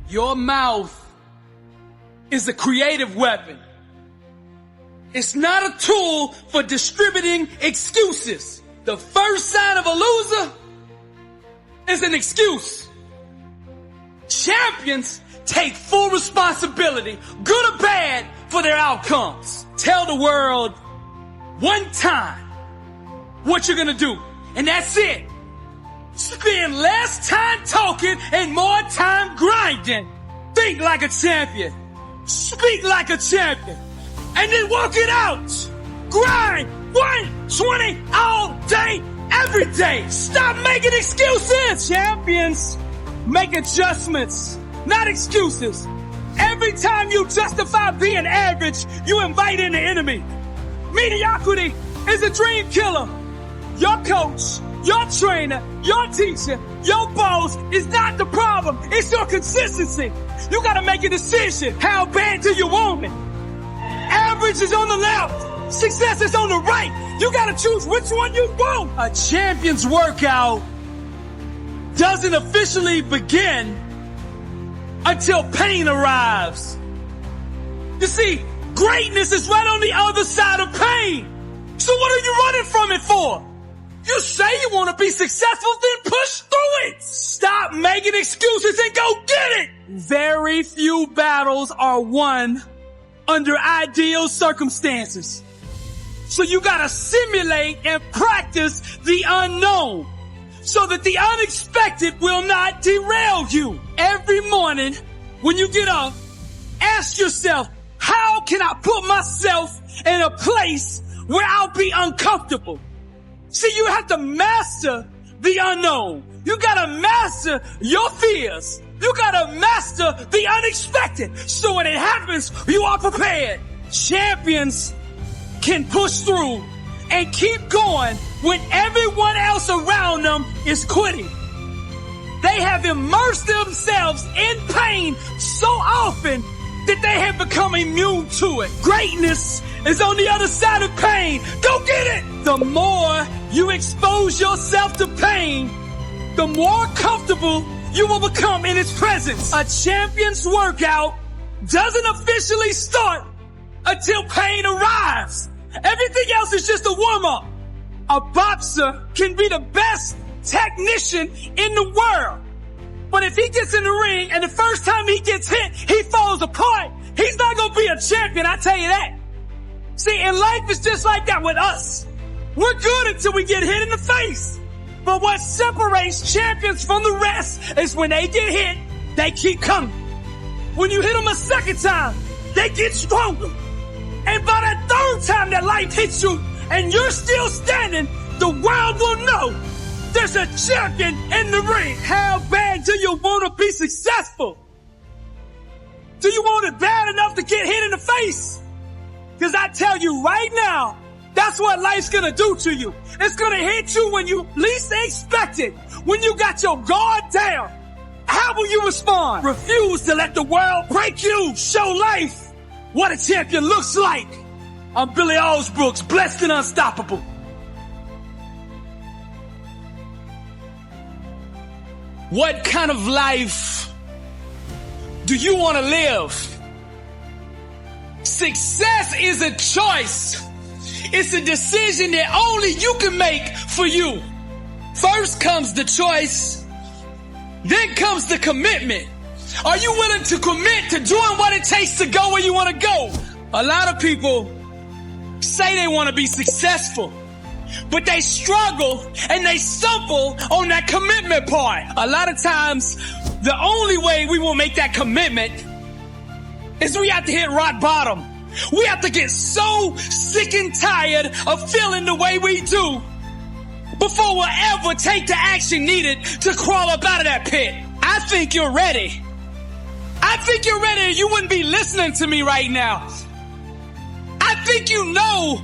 Your mouth is a creative weapon. It's not a tool for distributing excuses. The first sign of a loser is an excuse. Champions take full responsibility, good or bad, for their outcomes. Tell the world one time what you're gonna do, and that's it. Spend less time talking and more time grinding. Think like a champion. Speak like a champion. And then walk it out. Grind 120 all day, every day. Stop making excuses. Champions make adjustments, not excuses. Every time you justify being average, you invite in the enemy. Mediocrity is a dream killer. Your coach, your trainer, your teacher, your boss is not the problem. It's your consistency. You gotta make a decision. How bad do you want it? Average is on the left. Success is on the right. You gotta choose which one you want. A champion's workout doesn't officially begin until pain arrives. You see, greatness is right on the other side of pain. So what are you running from it for? You say you want to be successful, then push through it. Stop making excuses and go get it. Very few battles are won under ideal circumstances. So you gotta simulate and practice the unknown so that the unexpected will not derail you. Every morning when you get up, ask yourself, how can I put myself in a place where I'll be uncomfortable? See, you have to master the unknown. You gotta master your fears. You gotta master the unexpected. So when it happens, you are prepared. Champions can push through and keep going when everyone else around them is quitting. They have immersed themselves in pain so often that they have become immune to it. Greatness is on the other side of pain. Go get it! The more you expose yourself to pain, the more comfortable you will become in its presence. A champion's workout doesn't officially start until pain arrives. Everything else is just a warm-up. A boxer can be the best technician in the world, but if he gets in the ring and the first time he gets hit, he falls apart, he's not gonna be a champion, I tell you that. See, and life is just like that with us. We're good until we get hit in the face. But what separates champions from the rest is when they get hit, they keep coming. When you hit them a second time, they get stronger. And by that third time that life hits you and you're still standing, the world will know there's a champion in the ring. How bad do you want to be successful? Do you want it bad enough to get hit in the face? Because I tell you right now, that's what life's gonna do to you. It's gonna hit you when you least expect it. When you got your guard down. How will you respond? Refuse to let the world break you. Show life what a champion looks like. I'm Billy Alsbrooks, blessed and unstoppable. What kind of life do you want to live? Success is a choice. It's a decision that only you can make for you. First comes the choice, then comes the commitment. Are you willing to commit to doing what it takes to go where you want to go? A lot of people say they want to be successful, but they struggle and they stumble on that commitment part. A lot of times, the only way we will make that commitment is we have to hit rock bottom. We have to get so sick and tired of feeling the way we do before we'll ever take the action needed to crawl up out of that pit. I think you're ready. I think you're ready. You wouldn't be listening to me right now. I think you know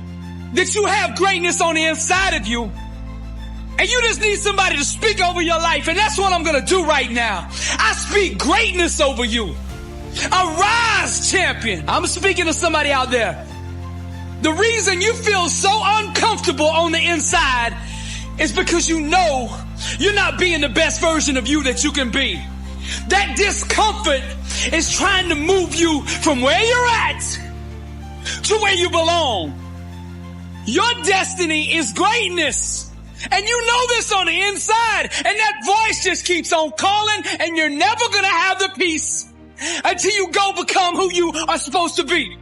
that you have greatness on the inside of you, and you just need somebody to speak over your life, and that's what I'm going to do right now. I speak greatness over you. Arise, champion. I'm speaking to somebody out there. The reason you feel so uncomfortable on the inside is because you know you're not being the best version of you that you can be. That discomfort is trying to move you from where you're at to where you belong. Your destiny is greatness. And you know this on the inside. And that voice just keeps on calling, and you're never going to have the peace until you go become who you are supposed to be.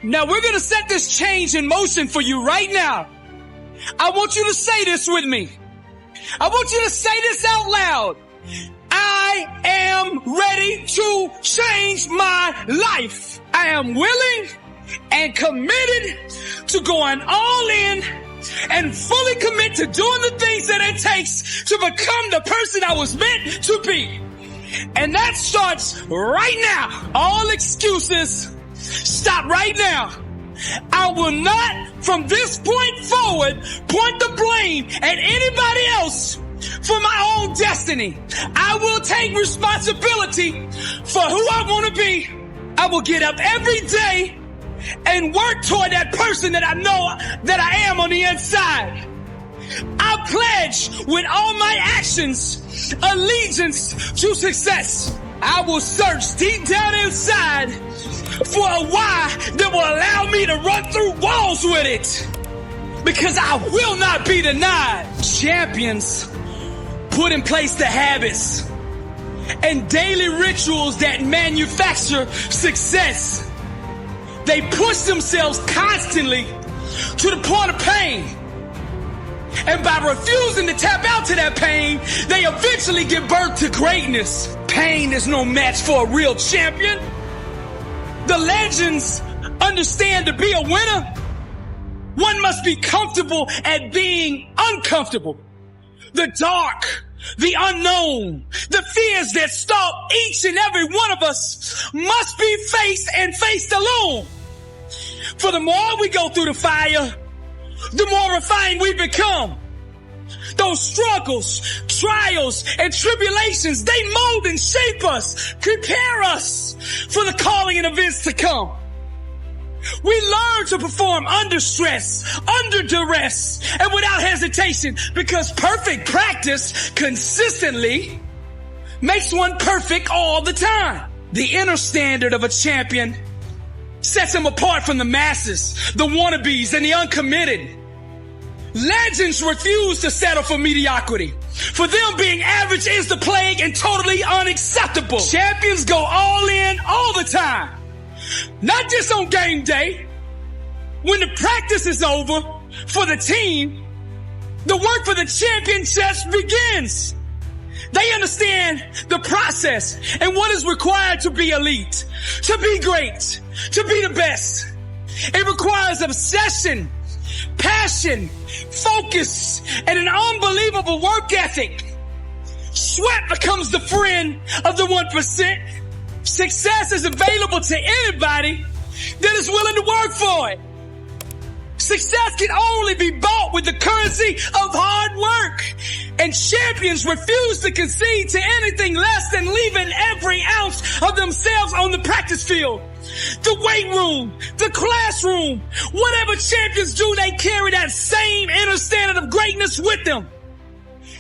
Now we're going to set this change in motion for you right now. I want you to say this with me. I want you to say this out loud. I am ready to change my life. I am willing and committed to going all in and fully commit to doing the things that it takes to become the person I was meant to be. And that starts right now. All excuses, stop right now. I will not, from this point forward, point the blame at anybody else for my own destiny. I will take responsibility for who I want to be. I will get up every day and work toward that person that I know that I am on the inside. I pledge with all my actions allegiance to success. I will search deep down inside for a why that will allow me to run through walls with it, because I will not be denied. Champions put in place the habits and daily rituals that manufacture success. They push themselves constantly to the point of pain. And by refusing to tap out to that pain, they eventually give birth to greatness. Pain is no match for a real champion. The legends understand to be a winner, one must be comfortable at being uncomfortable. The dark, the unknown, the fears that stalk each and every one of us must be faced and faced alone. For the more we go through the fire, the more refined we become. Those struggles, trials, and tribulations, they mold and shape us, prepare us for the calling and events to come. We learn to perform under stress, under duress, and without hesitation, because perfect practice consistently makes one perfect all the time. The inner standard of a champion sets him apart from the masses, the wannabes, and the uncommitted. Legends refuse to settle for mediocrity. For them, being average is the plague and totally unacceptable. Champions go all in all the time. Not just on game day. When the practice is over for the team, the work for the championships begins. They understand the process and what is required to be elite, to be great, to be the best. It requires obsession, passion, focus, and an unbelievable work ethic. Sweat becomes the friend of the 1%. Success is available to anybody that is willing to work for it. Success can only be bought with the currency of hard work. And champions refuse to concede to anything less than leaving every ounce of themselves on the practice field. The weight room, the classroom, whatever champions do, they carry that same inner standard of greatness with them.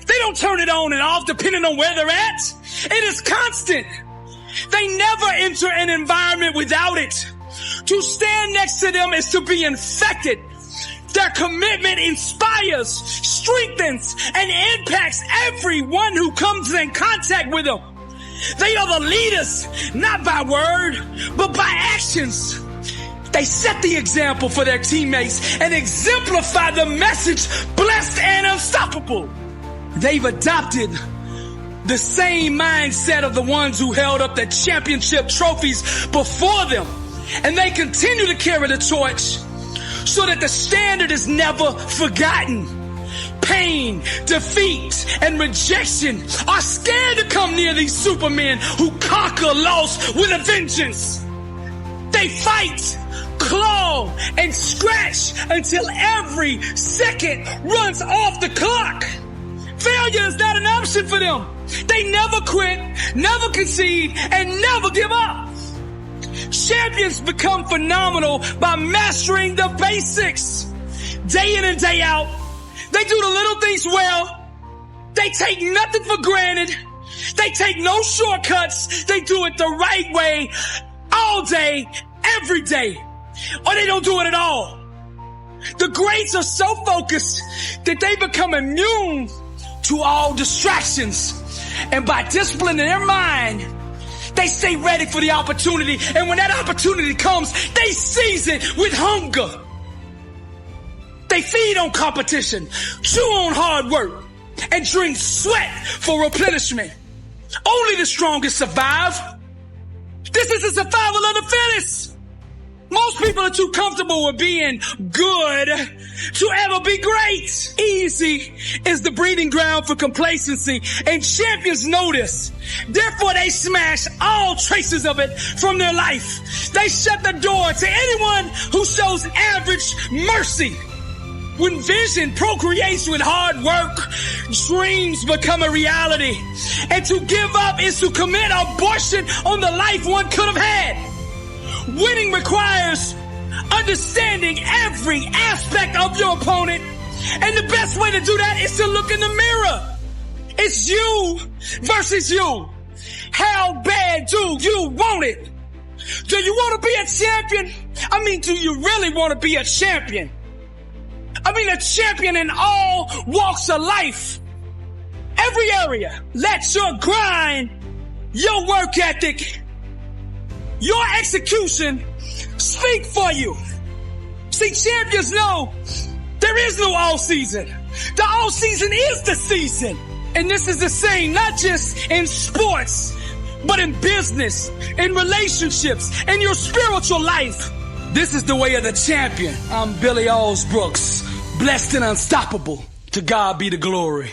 They don't turn it on and off depending on where they're at. It is constant. They never enter an environment without it. To stand next to them is to be infected. Their commitment inspires, strengthens, and impacts everyone who comes in contact with them. They are the leaders, not by word, but by actions. They set the example for their teammates and exemplify the message, blessed and unstoppable. They've adopted the same mindset of the ones who held up the championship trophies before them. And they continue to carry the torch so that the standard is never forgotten. Pain, defeat, and rejection are scared to come near these supermen who conquer loss with a vengeance. They fight, claw, and scratch until every second runs off the clock. Failure is not an option for them. They never quit, never concede, and never give up. Champions become phenomenal by mastering the basics. Day in and day out, they do the little things well. They take nothing for granted. They take no shortcuts. They do it the right way all day, every day, or they don't do it at all. The greats are so focused that they become immune to all distractions. And by disciplining their mind, they stay ready for the opportunity. And when that opportunity comes, they seize it with hunger. They feed on competition, chew on hard work, and drink sweat for replenishment. Only the strongest survive. This is the survival of the fittest. Most people are too comfortable with being good to ever be great. Easy is the breeding ground for complacency, and champions know this. Therefore, they smash all traces of it from their life. They shut the door to anyone who shows average mercy. When vision procreates with hard work, dreams become a reality. And to give up is to commit abortion on the life one could have had. Winning requires understanding every aspect of your opponent. And the best way to do that is to look in the mirror. It's you versus you. How bad do you want it? Do you want to be a champion? I mean, do you really want to be a champion? I mean, a champion in all walks of life. Every area. Let your grind, your work ethic, your execution speak for you. See, champions know there is no all season. The all season is the season. And this is the same, not just in sports, but in business, in relationships, in your spiritual life. This is the way of the champion. I'm Billy Allsbrooks, blessed and unstoppable. To God be the glory.